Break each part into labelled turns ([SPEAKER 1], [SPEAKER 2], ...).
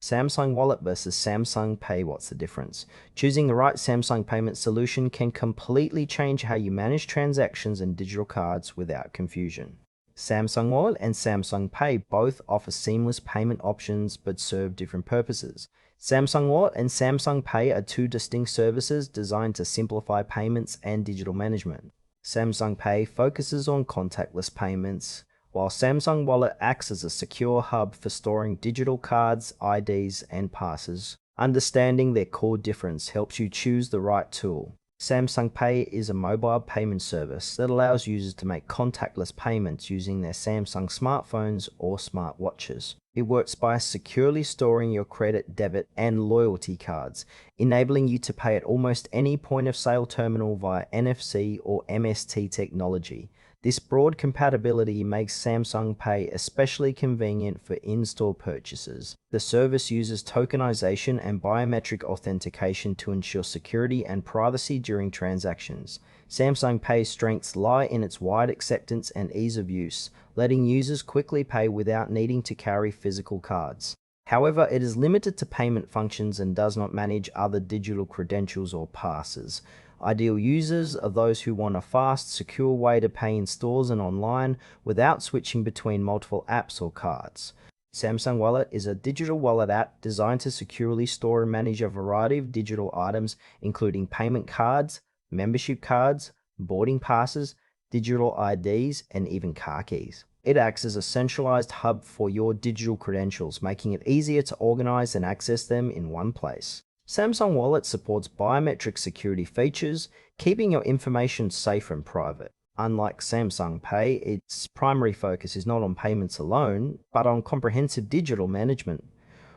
[SPEAKER 1] Samsung Wallet versus Samsung Pay, what's the difference? Choosing the right Samsung payment solution can completely change how you manage transactions and digital cards without confusion. Samsung Wallet and Samsung Pay both offer seamless payment options but serve different purposes. Samsung Wallet and Samsung Pay are two distinct services designed to simplify payments and digital management. Samsung Pay focuses on contactless payments, while Samsung Wallet acts as a secure hub for storing digital cards, IDs, and passes. Understanding their core difference helps you choose the right tool. Samsung Pay is a mobile payment service that allows users to make contactless payments using their Samsung smartphones or smartwatches. It works by securely storing your credit, debit, and loyalty cards, enabling you to pay at almost any point-of-sale terminal via NFC or MST technology. This broad compatibility makes Samsung Pay especially convenient for in-store purchases. The service uses tokenization and biometric authentication to ensure security and privacy during transactions. Samsung Pay's strengths lie in its wide acceptance and ease of use, letting users quickly pay without needing to carry physical cards. However, it is limited to payment functions and does not manage other digital credentials or passes. Ideal users are those who want a fast, secure way to pay in stores and online without switching between multiple apps or cards. Samsung Wallet is a digital wallet app designed to securely store and manage a variety of digital items, including payment cards, membership cards, boarding passes, digital IDs, and even car keys. It acts as a centralized hub for your digital credentials, making it easier to organize and access them in one place. Samsung Wallet supports biometric security features, keeping your information safe and private. Unlike Samsung Pay, its primary focus is not on payments alone, but on comprehensive digital management.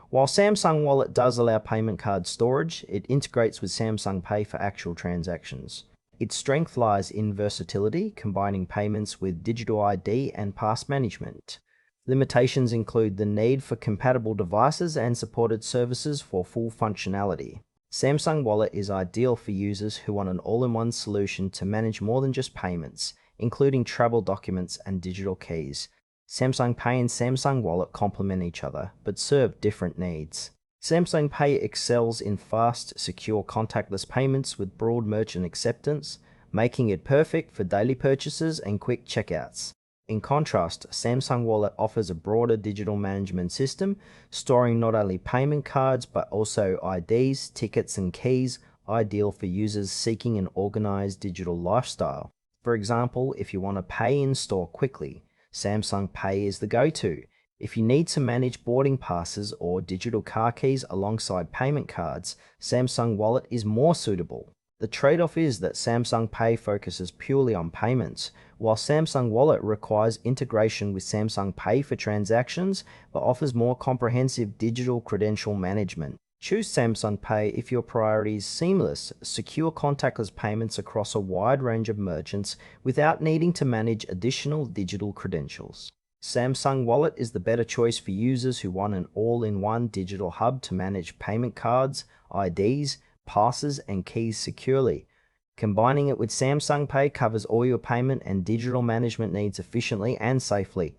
[SPEAKER 1] While Samsung Wallet does allow payment card storage, it integrates with Samsung Pay for actual transactions. Its strength lies in versatility, combining payments with digital ID and pass management. Limitations include the need for compatible devices and supported services for full functionality. Samsung Wallet is ideal for users who want an all-in-one solution to manage more than just payments, including travel documents and digital keys. Samsung Pay and Samsung Wallet complement each other, but serve different needs. Samsung Pay excels in fast, secure contactless payments with broad merchant acceptance, making it perfect for daily purchases and quick checkouts. In contrast, Samsung Wallet offers a broader digital management system, storing not only payment cards but also IDs, tickets, and keys, ideal for users seeking an organized digital lifestyle. For example, if you want to pay in store quickly, Samsung Pay is the go-to. If you need to manage boarding passes or digital car keys alongside payment cards, Samsung Wallet is more suitable. The trade-off is that Samsung Pay focuses purely on payments, while Samsung Wallet requires integration with Samsung Pay for transactions but offers more comprehensive digital credential management. Choose Samsung Pay if your priority is seamless, secure contactless payments across a wide range of merchants without needing to manage additional digital credentials. Samsung Wallet is the better choice for users who want an all-in-one digital hub to manage payment cards, IDs, passes, and keys securely. Combining it with Samsung Pay covers all your payment and digital management needs efficiently and safely.